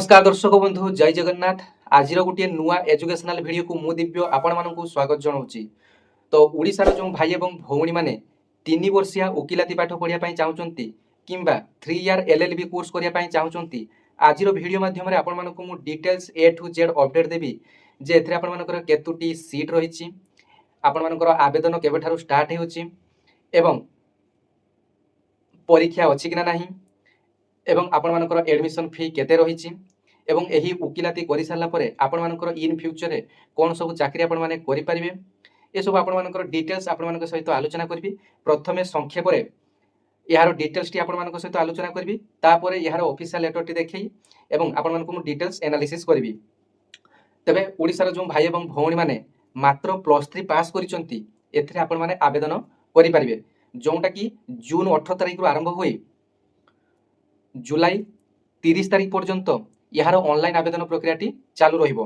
नमस्कार दर्शक बंधु जय जगन्नाथ। आज गोटे नुआ एजुकेशनल वीडियो को मु दिव्य आपण मानक स्वागत जनाऊँगी। तो ओडिशार जो भाई एवं भौणी मैंने 3 वर्षिया वकिलाती पाठ पढ़ाई चाहूँगी किंबा 3 ईयर एलएलबी कोर्स करने चाहूँगी आज वीडियो माध्यम आपण मानक मु details A to Z update देवी जे एथिरे आपण मानकर केतुटी सीट रही आपण मानकर आवेदन केबेठारु स्टार्ट होउची एवं परीक्षा अछि कि नाही एवं आपण मानकर एडमिशन फी केते रही एवं यही वकिलाती कर सारा पर आपण मानकर इन फ्यूचर रे कौन सब चाकरी आपण माने करि परिबे ए सब आपण मानकर डिटेल्स आपण मानक सहित आलोचना करबी। प्रथमे संक्षेप रे यार डिटेल्स टी आपण मानक सहित आलोचना करबी, तापर यार ऑफिशियल लेटर टी देखै एवं आपण मानक मु डिटेल्स एनालिसिस करबी। तबे ओडिसा जो भाई एवं भौणी माने मात्र +3 पास करिसंती एथिरे आपण माने आवेदन करि परिबे, जोंटा कि जून 18 तारिख रु आरंभ होई जुलाई 30 तारिख पर्यंत यार ऑनलाइन आवेदन प्रक्रिया चालू रहिबो।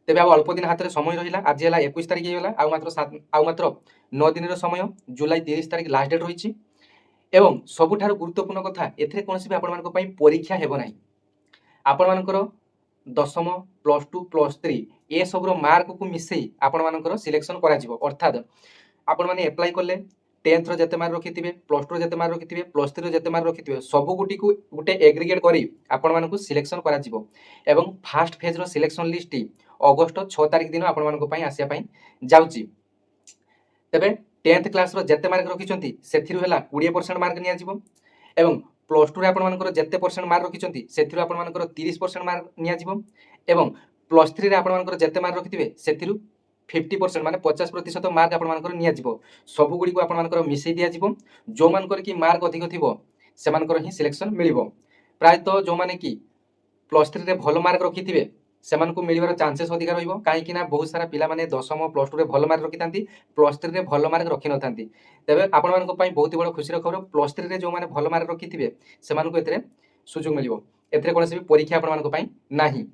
तेबे अल्प दिन हाथ में समय रहा आज है 21 तारिख हो मात्र 9 दिन समय जुलाई 30 तारिख लास्ट डेट रही एवं सबुठार गुरुत्वपूर्ण कथा एथिरे कोनोसी भी आपण मानक पई परीक्षा हेबो नाही। आपण मानकर दशम +2 +3 ए सबरो मार्क को मिसई आपण मानकर सिलेक्शन करा जिवो। अर्थात आपण माने अप्लाई करले 10th रो जते मार्क रखिथिबे, +2 रो जते मार्क रखिथिबे, +3 रो जते मार्क रखिथिबे सबु गुटी को गुटे एग्रीगेट करी आपण मानकु सिलेक्शन करा जिवो एवं फर्स्ट फेज रो सिलेक्शन लिस्ट अगस्त 6 तारिख दिन आपण मानक पई आसिया पई जाउची। तबे 10th क्लास रो जते मार्क रखिचंती सेथिरु हला 20% मार्क निया जिवो एवं +2 रे आपण मानकर जते परसेंट मार्क रखिचंती सेथिरु आपण मानकर 30% मार्क निया जिवो एवं +3 रे आपण मानकर जते मार्क रखिथिबे सेथिरु 50% माने 50% मार्क आपण मानकर निया जिवो। सबु गुडी को आपण मानकर मिसई दिया जिवो। जो मानकर की मार्क अधिक थिबो से मानकर ही सिलेक्शन मिलिबो। प्राय तो जो माने की +3 रे भलो मार्क रखिथिबे सेमान को मिलिबार चांसेस अधिक रहिबो, काहे कि ना बहुत सारा पिला माने दशम +2 रे भलो मार्क रखितांती, +3 रे भलो मार्क रखि नथांती। तबे आपण मानक पई बहुत बड़ खुशी खबर +3 रे जो माने भलो मार्क रखिथिबे सेमान को एतरे सुযোগ मिलिबो। एतरे कोनोसी भी परीक्षा आपण मानक पई नाही।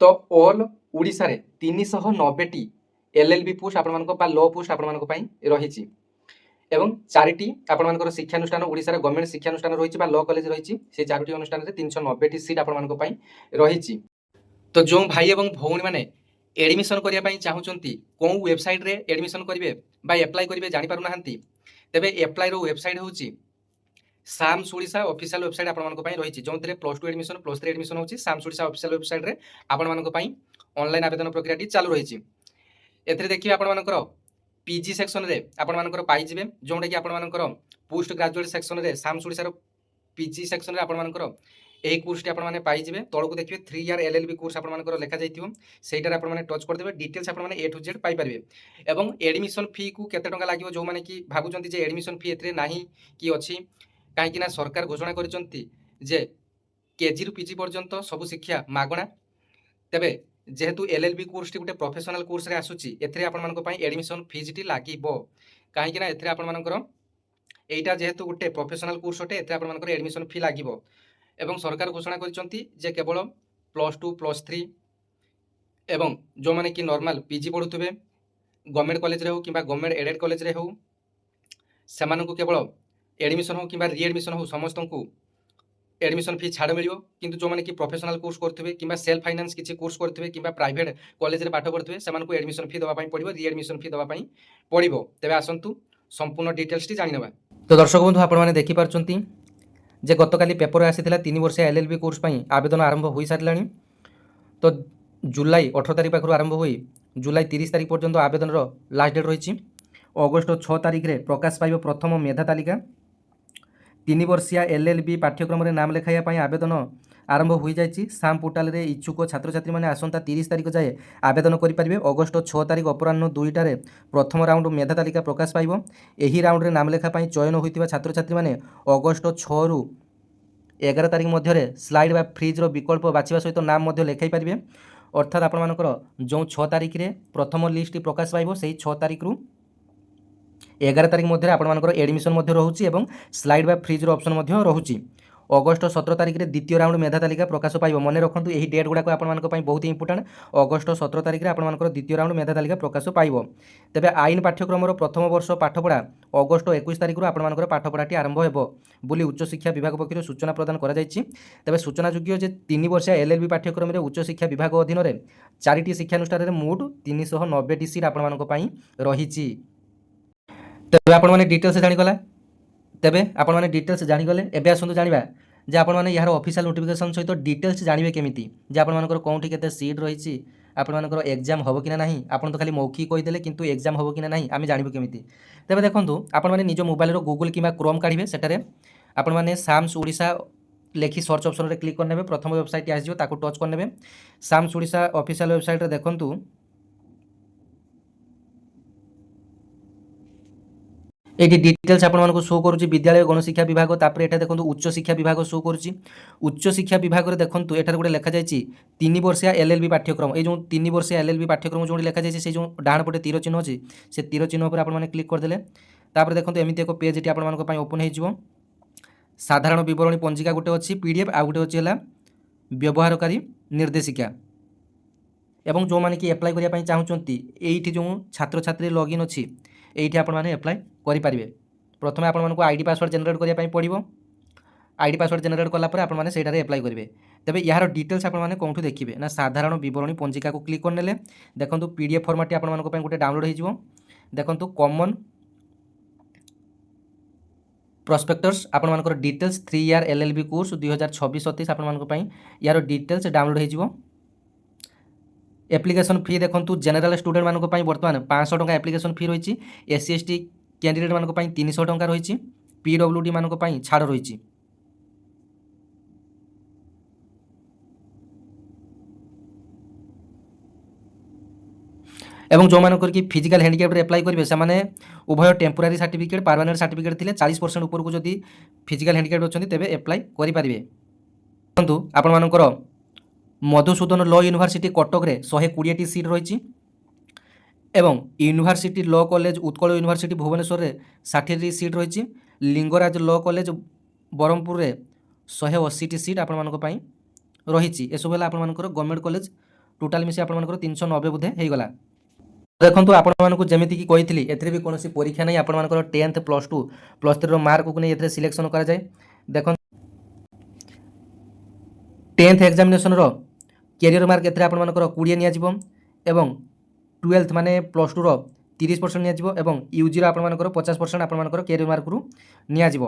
तो ऑल ओडिशा रे 390 टी एलएलबी पोस्ट आपण मानक पा लॉ पोस्ट आपण मानक पई रहिछि एवं 4टी आपण मानकर शिक्षानुष्ठान ओडिशा रे गवर्नमेंट शिक्षानुष्ठान रहिछि बा लॉ कॉलेज रहिछि से 4टी अनुष्ठान रे 390 टी सीट आपण मानक पई रहिछि। तो जो भाई एवं भौणी माने एडमिशन करिया पई चाहुचंती कोन वेबसाइट रे एडमिशन करिवे बा अप्लाई करिवे जानि पारु नाहंती, तबे अप्लाई रो वेबसाइट होउछि साम्स ओडिशा ऑफिशियल वेबसाइट आपण मानक पई रहिछि, जोंतरे +2 एडमिशन +3 एडमिशन होउछि साम्स ओडिशा ऑफिशियल वेबसाइट रे आपण मानक पई ऑनलाइन आवेदन प्रक्रिया टी चालू रहिछि। एथरे देखिए आपण मानकर पीजी सेक्शन रे आपण मानकर पाई जिवे, जोंटा कि आपण मानकर पोस्ट ग्रेजुएट सेक्शन रे साम्स ओडिसा रो पीजी सेक्शन रे आपण मानकर एही कोर्स टी आपण माने पाई जिवे। तळो को देखिए 3 ईयर एलएलबी कोर्स आपण मानकर लेखा जाइथियो, सेइटार आपण माने टच कर देबे डिटेल्स आपण माने ए टू जेड पाई परिबे। एवं एडमिशन फी को केते टंका लागिवो जो माने कि भाबुचंती जे एडमिशन फी एथरे नाही कि अछि, काहे कि ना सरकार घोषणा करिसंती जे केजी रु पीजी पर्यंत सब शिक्षा मागणा। तबे जेहेतु एलएलबी कोर्स टी गुटे प्रोफेशनल कोर्स रे आसुची एथरे आपण मानको पई एडमिशन फीज टी लागिबो, काहे कि ना एथरे आपण मानकर एइटा जेहेतु गुटे प्रोफेशनल कोर्स होटे एथरे आपण मानकर एडमिशन फी लागिबो एवं सरकार घोषणा करिसंती जे केवल +2 +3 एवं जो माने कि नॉर्मल पीजी पढुथबे गवर्नमेंट कॉलेज रे हो किबा गवर्नमेंट एडेड कॉलेज रे हो सेमानकु केवल एडमिशन हो किबा रीएडमिशन हो समस्तंकु एडमिशन फी छाड़ मिलियो, किंतु जो माने कि प्रोफेशनल कोर्स करथबे किबा सेल्फ फाइनेंस किछि कोर्स करथबे किबा प्राइवेट कॉलेज रे पाठ पढथबे सेमानकु एडमिशन फी दवा पई पडिबो, रीएडमिशन फी दवा पई पडिबो। तबे आसंतु संपूर्ण डिटेल्स टी जानि नेबा। तो दर्शक बंधु आपण माने देखि पारचंती जे गतकाली पेपर आसीथिला 3 वर्ष एलएलबी कोर्स पई आवेदन आरंभ होई सारलाणी। तो जुलाई 18 तारिख पाखरु आरंभ होई जुलाई 30 तारिख पर्यंत आवेदन रो लास्ट डेट रहिछि। अगस्त 6 तारिख रे प्रकाश पाइबो प्रथम मेधा तालिका। 3 वर्षिया एलएलबी पाठ्यक्रम रे नाम लेखाया पई आवेदन आरंभ होई जायछि। साम पोर्टाल रे इच्छुक छात्र छात्री माने आसंता 30 तारिख जाए आवेदन करि परिबे। अगस्त 6 तारिख अपराह्न 2टा रे प्रथम राउंड मेधा तालिका प्रकाश पाइबो। एही राउंड रे नाम लेखा पई चयन होइतिबा छात्र छात्री माने अगस्त 6 रु 11 तारिख मध्य रे स्लाइड बा फ्रीज रो विकल्प बाछिबा सहित नाम मध्य लेखाई परिबे। अर्थात आपण मानकर जो 6 तारिख रे प्रथम लिस्ट प्रकाश पाइबो सेही 6 तारिख रु 11 तारिख मध्य आपण मानकर एडमिशन मध्य रहउची एवं स्लाइड बा फ्रीज रो ऑप्शन मध्य रहउची। ଅଗଷ୍ଟ 17 ତାରିଖରେ ଦ୍ୱିତୀୟ ରାଉଣ୍ଡ ମେଧା ତାଲିକା ପ୍ରକାଶ ପାଇବ। ମନେ ରଖନ୍ତୁ ଏହି ଡେଟ୍ ଗୁଡ଼ାକ ଆପଣମାନଙ୍କ ପାଇଁ ବହୁତ ଇମ୍ପୋର୍ଟାଣ୍ଟ। ଅଗଷ୍ଟ 17 ତାରିଖରେ ଆପଣମାନଙ୍କର ଦ୍ୱିତୀୟ ରାଉଣ୍ଡ ମେଧା ତାଲିକା ପ୍ରକାଶ ପାଇବ। ତେବେ ଆଇନ ପାଠ୍ୟକ୍ରମର ପ୍ରଥମ ବର୍ଷ ପାଠପଢ଼ା ଅଗଷ୍ଟ 21 ତାରିଖରୁ ଆପଣମାନଙ୍କର ପାଠପଢ଼ାଟି ଆରମ୍ଭ ହେବ ବୋଲି ଉଚ୍ଚଶିକ୍ଷା ବିଭାଗ ପକ୍ଷରୁ ସୂଚନା ପ୍ରଦାନ କରାଯାଇଛି। ତେବେ ସୂଚନାଯୋଗ୍ୟ ଯେ 3 ବର୍ଷିଆ LLB ପାଠ୍ୟକ୍ରମରେ ଉଚ୍ଚଶିକ୍ଷା ବିଭାଗ ଅଧୀନରେ 4ଟି ଶିକ୍ଷାନୁଷ୍ଠାନରେ ମୋଟ 390ଟି ସିଟ୍ ଆପଣମାନଙ୍କ ପାଇଁ ରହିଛି। ତେବେ ଆପଣମାନେ ଡିଟେଲ୍ସ ଜାଣିଗଲା। ତେବେ ଆପଣମାନେ ଡିଟେଲ୍ସ ଜାଣିଗଲେ। ଏବେ ଆସନ୍ତୁ ଜାଣିବା ଯେ ଆପଣମାନେ ଏହାର ଅଫିସିଆଲ ନୋଟିଫିକେସନ୍ ସହିତ ଡିଟେଲ୍ସ ଜାଣିବେ କେମିତି, ଯେ ଆପଣମାନଙ୍କର କେଉଁଠି କେତେ ସିଟ୍ ରହିଛି, ଆପଣମାନଙ୍କର ଏକ୍ଜାମ୍ ହେବ କି ନା ନାହିଁ। ଆପଣ ତ ଖାଲି ମୌଖିକ କହିଦେଲେ, କିନ୍ତୁ ଏକ୍ଜାମ୍ ହେବ କି ନା ନାହିଁ ଆମେ ଜାଣିବୁ କେମିତି। ତେବେ ଦେଖନ୍ତୁ, ଆପଣମାନେ ନିଜ ମୋବାଇଲର ଗୁଗଲ କିମ୍ବା କ୍ରୋମ୍ କାଢ଼ିବେ। ସେଠାରେ ଆପଣମାନେ ସାମ୍ସ ଓଡ଼ିଶା ଲେଖି ସର୍ଚ୍ଚ ଅପସନରେ କ୍ଲିକ୍ କରିନେବେ। ପ୍ରଥମ ୱେବସାଇଟ୍ ଆସିଯିବ, ତାକୁ ଟଚ୍ କରିନେବେ। ସାମ୍ସ ଓଡ଼ିଶା ଅଫିସିଆଲ ୱେବସାଇଟ୍ରେ ଦେଖନ୍ତୁ ଏଠି ডিটেলস ଆପଣମାନଙ୍କୁ শো କରୁଛି ବିଦ୍ୟାଳୟ ଗଣଶିକ୍ଷା ବିଭାଗ। ତାପରେ ଏଟା ଦେଖନ୍ତୁ ଉଚ୍ଚଶିକ୍ଷା ବିଭାଗ ଶୋ କରୁଛି। ଉଚ୍ଚଶିକ୍ଷା ବିଭାଗରେ ଦେଖନ୍ତୁ ଏଠାରେ ଗୋଟେ ଲେଖାଯାଇଛି 3 ବର୍ଷିଆ LLB ପାଠ୍ୟକ୍ରମ। এই ଯେଉଁ 3 ବର୍ଷିଆ LLB ପାଠ୍ୟକ୍ରମ ଯେଉଁଠି ଲେଖାଯାଇଛି সেই ଯେଉଁ ଡାହାଣ ପଟେ ତୀର ଚିହ୍ନ ଅଛି, ସେ ତୀର ଚିହ୍ନ ଉପରେ ଆପଣମାନେ କ୍ଲିକ୍ କରିଦେଲେ। ତାପରେ ଦେଖନ୍ତୁ ଏମିତି ଏକ ପେଜ୍ ଏଠି ଆପଣମାନଙ୍କ ପାଇଁ ଓପନ୍ ହେଇଯିବ। ସାଧାରଣ ବିବରଣୀ ପଞ୍ଜିକା ଗୋଟେ ଅଛି PDF, ଆଉ ଗୋଟେ ଅଛି ହେଲା ବ୍ୟବହାରକାରୀ ନିର୍ଦ୍ଦେଶିକା। ଏବଂ ଯେଉଁମାନେ କି ଆପ୍ଲାଏ କରିବା ପାଇଁ ଚାହୁଁଛନ୍ତି, ଏଇଠି ଯେଉଁ ଛାତ୍ରଛାତ୍ରୀ ଲଗ୍ଇନ୍ ଅଛି এইটি আপনার এপ্লাই করে। প্রথমে আপনার আইডি পাসওয়ার্ড জেনারেট করা পড়ব। আইডি পাসওয়ার্ড জেনারেট কলাপরে আপনার সেইটারে এপ্লাই করবে। তবে ইয়ার ডিটেলস আপনার কোটি দেখবে না সাধারণ বিবরণী পঞ্জিকা ক্লিক করে দেখুন PDF ফর্মাটটি আপনার গোটে ডাউনলোড হয়ে যাব। দেখুন কমন প্রসপেক্টস আপনার ডিটেলস 3 ইয়ার LLB কোর্স 2026-27 আপনার ইয়ার ডিটেলস ডাউনলোড হয়ে যাব। एप्लिकेशन फी देखो जेनेल स्टूडेंट मानक बर्तमान 500 टंका एप्लिकेशन फी रही। SC ST कैंडिडेट मानक 300 टंका रही। PWD मानक छाड़ रही। এবং ଯେଉଁମାନଙ୍କର କି ଫିଜିକାଲ୍ ହ୍ୟାଣ୍ଡିକ୍ୟାପ୍ରେ ଆପ୍ଲାଏ କରିବେ ସେମାନେ ଉଭୟ ଟେମ୍ପୋରାରୀ ସାର୍ଟିଫିକେଟ୍ ପରମାନେଣ୍ଟ ସାର୍ଟିଫିକେଟ୍ ଥିଲେ 40% ଉପରକୁ ଯଦି ଫିଜିକାଲ୍ ହ୍ୟାଣ୍ଡିକ୍ୟାପ୍ଟ ଅଛନ୍ତି ତେବେ ଆପ୍ଲାଏ କରିପାରିବେ। ଦେଖନ୍ତୁ ଆପଣମାନଙ୍କର ମଧୁସୂଦନ ଲ ୟୁନିଭର୍ସିଟି କଟକରେ 120ଟି ସିଟ୍ ରହିଛି ଏବଂ university law college Utkal university ଭୁବନେଶ୍ୱରରେ 60ଟି ସିଟ୍ ରହିଛି। ଲିଙ୍ଗରାଜ ଲ କଲେଜ ବ୍ରହ୍ମପୁରରେ 180ଟି ସିଟ୍ ଆପଣମାନଙ୍କ ପାଇଁ ରହିଛି। ଏସବୁ ହେଲା ଆପଣମାନଙ୍କର ଗଭର୍ଣ୍ଣମେଣ୍ଟ କଲେଜ। ଟୋଟାଲ୍ ମିଶି ଆପଣମାନଙ୍କର 390 ବୋଧେ ହେଇଗଲା। ଦେଖନ୍ତୁ ଆପଣମାନଙ୍କୁ ଯେମିତିକି କହିଥିଲି ଏଥିରେ ବି କୌଣସି ପରୀକ୍ଷା ନାହିଁ। ଆପଣମାନଙ୍କର 10th +2 +3ର ମାର୍କକୁ ନେଇ ଏଥିରେ ସିଲେକ୍ସନ୍ କରାଯାଏ। ଦେଖନ୍ତୁ 10th ଏକ୍ଜାମିନେସନ୍ର କ୍ୟାରିୟର ମାର୍କ ଏଥିରେ ଆପଣମାନଙ୍କର 20 ନିଆଯିବ ଏବଂ 12th ମାନେ +2ର 30% ନିଆଯିବ ଏବଂ UGର ଆପଣମାନଙ୍କର 50% ଆପଣମାନଙ୍କର କ୍ୟାରିୟର ମାର୍କରୁ ନିଆଯିବ।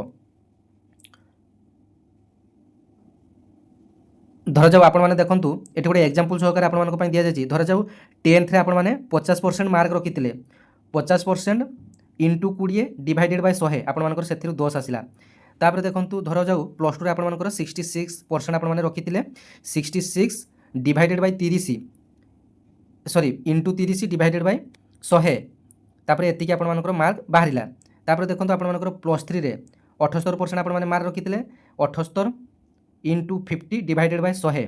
ଧରାଯାଉ ଆପଣମାନେ ଦେଖନ୍ତୁ ଏଠି ଗୋଟେ ଏକ୍ଜାମ୍ପଲ୍ ସହକାରେ ଆପଣମାନଙ୍କ ପାଇଁ ଦିଆଯାଇଛି। ଧରାଯାଉ 10thରେ ଆପଣମାନେ 50% ମାର୍କ ରଖିଥିଲେ, 50% ଇଣ୍ଟୁ 20 ଡିଭାଇଡେଡ଼ ବାଇ 100 ଆପଣମାନଙ୍କର ସେଥିରୁ 10 ଆସିଲା। ତାପରେ ଦେଖନ୍ତୁ ଧରାଯାଉ +2ରେ ଆପଣମାନଙ୍କର 66% ଆପଣମାନେ ରଖିଥିଲେ, 66 divided by 30 sorry into 30 divided by 100 ତାପରେ ଏତିକି ଆପଣମାନଙ୍କର ମାର୍କ ବାହାରିଲା। ତାପରେ ଦେଖନ୍ତୁ ଆପଣମାନଙ୍କର +3ରେ 78% ଆପଣମାନେ ମାର୍କ ରଖିଥିଲେ, 78 ଇଣ୍ଟୁ 50 ଡିଭାଇଡେଡ଼ ବାଇ 100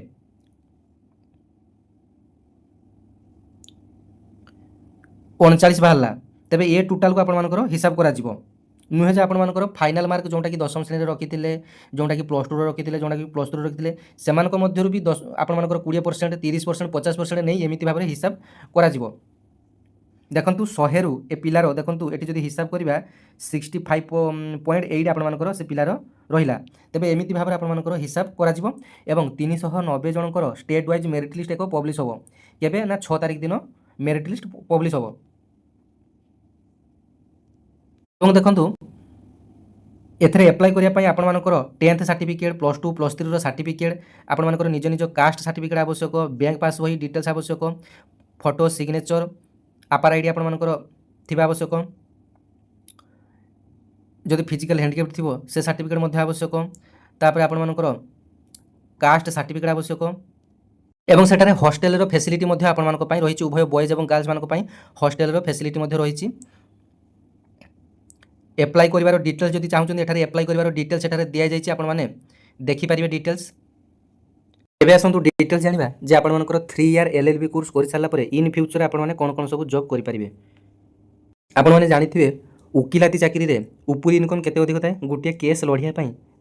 39 ବାହାରିଲା। ତେବେ ଏ ଟୋଟାଲକୁ ଆପଣମାନଙ୍କର ହିସାବ କରାଯିବ। नुहे जे आपणकर फाइनाल मार्क जोटा कि 10वीं श्रेणी रखी जोटा कि +2 रखी जोटा कि +3 रखी से भी 10 आपणकर 20% 30% 50% नहीं एमती भाव में हिसाब करा देखु 100 रु ए पिलार देखु ये जो हिसाब करवा 65.8 आपणकर से पिलार रहा तेरे एमती भाव में आपणकर हिसाब करा 390 जनकर स्टेट वाइज मेरिट लिस्ट एक पब्लिश हम केबे ना 6 तारिख दिन मेरिट लिस्ट पब्लिश हम। देखु एथरे एप्लाई करने आपंकर 10th सर्टिफिकेट +2 +3 सर्टिफिकेट आपंकर निज निज कास्ट सर्टिफिकेट आवश्यक, बैंक पास बही डिटेल्स आवश्यक, फोटो सिग्नेचर आपार आईडी आपंकर थी आवश्यक, जदि फिजिकल हैंडिकैप्ट थी से सर्टिफिकेट आवश्यक, तापर आपंकर कास्ट सर्टिफिकेट आवश्यक एवं सेठारे हॉस्टेल फैसिलिटी आपंकर रही उभय बॉयज और गर्ल्स मानी हॉस्टेल फैसिलिटी रही। एप्लाई कर डिटेल्स जब चाहते हैं एप्लाई कर डिटेल्स दि जाए देखिपारे डिटेल्स। एवं आसतु डिटेल्स जाना जे आपर 3 ईयर LLB कोर्स कर सारापर इन फ्यूचर आपने कौन कौन सब जॉब करेंगे। आपने जानते वकिलाती चाकरी में उपरी इनकम केते अधिक थाए गोटे केस लड़ाई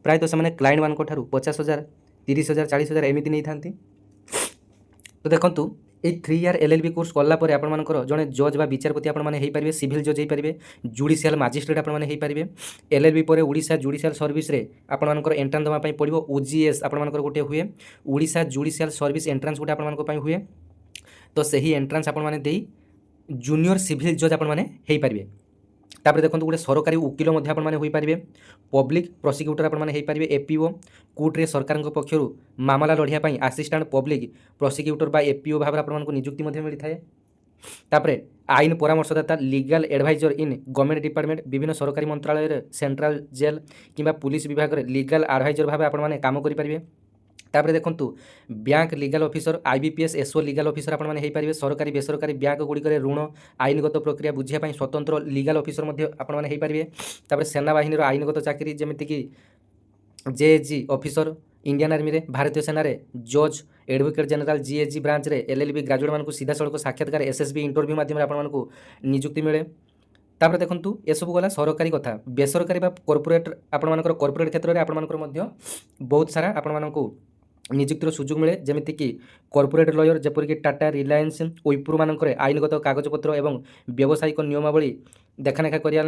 ପ୍ରାୟତଃ ସେମାନେ କ୍ଲାଏଣ୍ଟମାନଙ୍କ ଠାରୁ 50,000 30,000 40,000 ଏମିତି ନେଇଥାନ୍ତି। ତ ଦେଖନ୍ତୁ এই 3 ইয়ার LLB কোর্স কলা পরে আপনার জনে জজ বা বিচারপতি আপনার হয়ে সিভিল জজ হয়ে পারে, জুডিশিয়াল মাজিস্ট্রেট আপনার হয়ে পারে। LLB পরে ওড়িশা জুডিশিয়াল সর্ভিসে আপনার এন্ট্রান্স দেওয়া পড়ব। OGS আপনার গোটে হুয়ে, ওড়িশা জুডিশিয়াল সর্ভিস এন্ট্রান্স গোটে আপনার হুয়ে। তো সেই এন্ট্রান্স আপনার দেই জুনিয়র সিভিল জজ আপনার হয়ে পারে। তাপরে দেখুন গোটে সরকারি উকিল আপনার হয়ে পারে, পব্লিক প্রসিক্यूटर আপনার হয়ে পারে, APO কোর্টে সরকার পক্ষ মামলা লড়িয়া আসিষ্টাট পব্লিক প্রসিক্यूटर বা APO ভাবে আপনার নিযুক্তি মিলি থাকে। তাপরে আইন পরামর্শদাতা legal adviser in government department, বিভিন্ন সরকারি মন্ত্রালয়ের সেন্ট্রাল জেল কিংবা পুলিশ বিভাগের লিগাল এডভাইজর ভাবে আপনার কাম করে পারে। তাপরে দেখুন bank legal officer, IBPS SO legal officer আপনার হয়ে পারে। সরকারি বেসরকারি ব্যাঙ্ক গুড়িকরে ঋণ আইনগত প্রক্রিয়া বুঝিয়া স্বতন্ত্র লিগাল অফিসর আপনার হয়ে পারে। তাপরে সেনাবাহিনীর আইনগত চাকরি যেমিতিকি JAG অফিসর, ইন্ডিয়ান আর্মিরে, ভারতীয় সেনারে জজ, advocate general GAG ব্রাঞ্চরে LLB graduate মানুষ সিধাসলখ সাক্ষাৎকার SSB ইন্টরভিউ মাধ্যমে আপনার নিযুক্তি মিলে। তাপরে দেখুন এসব গলা সরকারি কথা। বেসরকারি বা কর্পোরেট আপনার কর্পোরেট ক্ষেত্রে আপনার বহুত সারা আপনার নিযুক্তির সুযোগ মিলে, যেমিতিকি corporate Loire যেপরিকি tata, Reliance, Wipro মানকরে আইনগত কাগজপত্র এবং ব্যবসায়িক নিয়মাবলী দেখানেখা করিয়া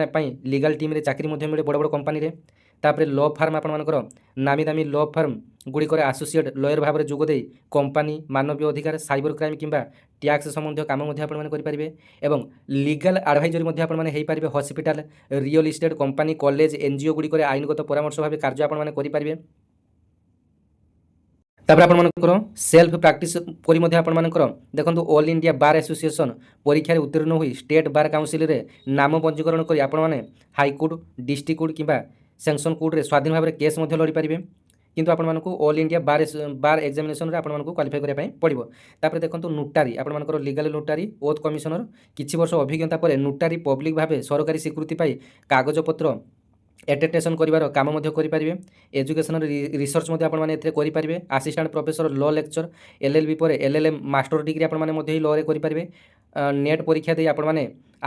লিগাল টিম্রে চাকরি মিলে বড় বড় কোম্পানিরে। তাপরে ল ফার্ম আপনার নামি দামি ল ফার্ম গুড়িকরে আসোসিয়েট লয়র ভাবে যোগ দেই কোম্পানি, মানবীয় অধিকার, সাইবর ক্রাইম কিংবা ট্যাক্স সম্বন্ধীয় কাম আপনার করে এবং লিগাল আডভাইজরি আপনার হয়ে পারে hospital, real estate company, college, NGO গুড়িকরে আইনগত পরামর্শ ভাবে কার্য আপনার করে পারে। তারপরে আপনার সেলফ প্রাকটিস করে আপনার দেখুন অল ইন্ডিয়া বার আসোসিয়েসন পরীক্ষার উত্তীর্ণ হয়ে স্টেট বার কাউন্সিলের নাম পঞ্জীকরণ করে আপনার হাইকোর্ট, ডিস্ট্রিক্ট কোর্ট কিংবা স্যাংশন কোর্টে স্বাধীন ভাবে কেস লড়ি পারে। কিন্তু আপনার অল ইন্ডিয়া বার এক্সামিনেসন আপনার কোয়ালিফাই করা পড়ব। তারপরে দেখুন নোটারি আপনার লিগাল নোটারি, ওথ কমিশনর, কিছু বর্ষ অভিজ্ঞতা পরে নোটারি পব্লিক ভাবে সরকারি স্বীকৃতি পাই কাগজপত্র এটেস্টেসন করিবার কাম করে পারে। এজুকেশনাল রিসর্চ আপনার এতে করে পারে। আসিষ্টাট প্রফেসর ল লেকচর, LLB পরে LLM মাস্টর ডিগ্রি আপনার ল করে পারে। নেট পরীক্ষা দিয়ে আপনার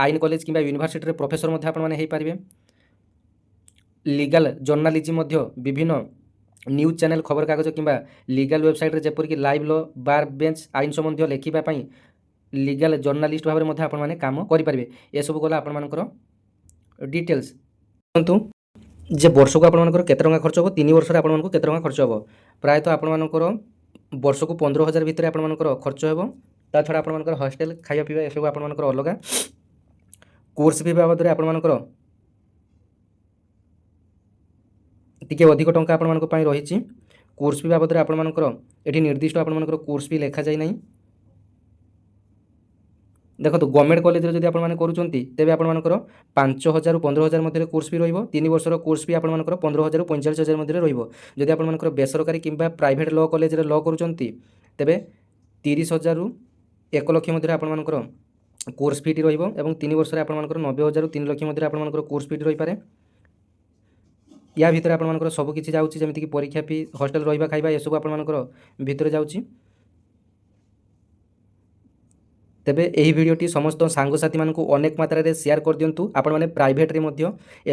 আইন কলেজ কিংবা ইউনিভার্সিটির প্রফেসর আপনার হয়ে পারে। লিগাল জর্নালিজম বিভিন্ন নিউজ চ্যানেল, খবর কাগজ কিংবা লিগাল ওয়েবসাইটে যেপরিকি লাইভ ল, বার বেঞ্চ আইন সম্বন্ধীয় লেখিবা লিগাল জর্নালিস্ট ভাবে আপনার কাম করে পারে। এসব গলা আপনার ডিটেলস। দেখুন যে বর্ষকু আপনার কেতে টঙ্কা খরচ হব, 3 বর্ষে আপনার কেতে টঙ্কা খরচ হব। প্রায়তঃ আপনার বর্ষকু 15,000 ভিতরে আপনার খরচ হব। তাছাড়া আপনার হস্টেল খাଇବା পিଇବା এসব আপনার অলগা। কোর্স ফি বাবদরে আপনার টিকে অধিক টঙ্কা আপনার রয়েছে। কোর্স ফি বাবদরে আপনার এটি নির্দিষ্ট আপনার কোর্স ফি লেখা যায় না। দেখুন গভর্নমেন্ট কলেজে যদি আপনার করছেন তেবে আপনার 5,000 15,000 মধ্যে কোর্স ফি রহব। 3 বর্ষর কোর্স ফি আপনার 15,000 45,000 মধ্যে রহব। যদি আপনার বেসরকারি কিংবা প্রাইভেট ল কলেজে ল করছেন তেবে 30,000 1 লক্ষ মধ্যে আপনার কোর্স ফিটি রহব এবং 3 বর্ষে আপনার 90,000 3 লক্ষ মধ্যে আপনার কোর্স ফিটি রইপারে। ইয়া ভিতরে আপনার সবুকিছি যাচ্ছে, যেমিতিকি পরীক্ষা ফি, হস্টেল রহবা খাইবা এসব আপনার ভিতরে যাচ্ছে। তেবে এই ভিডিওটি সমস্ত সাংগসাথী মানুষ অনেক মাত্রায় সেয়ার করে দিও। আপনার প্রাইভেটরে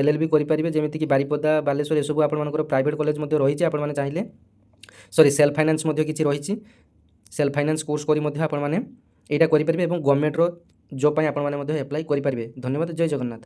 LLB করে পারে, যেমিতিকি বারিপদা, বালেশ্বর এসব আপনার প্রাইভেট কলেজ রয়েছে। আপনার চাইলে সেলফ ফাইনান্স কিছু রয়েছে, সেলফ ফাইনান্স কোর্স করে আপনার এইটা করে পারে এবং গভর্নমেন্টর জব আপনার এপ্লাই করে পারে। ধন্যবাদ। জয় জগন্নাথ।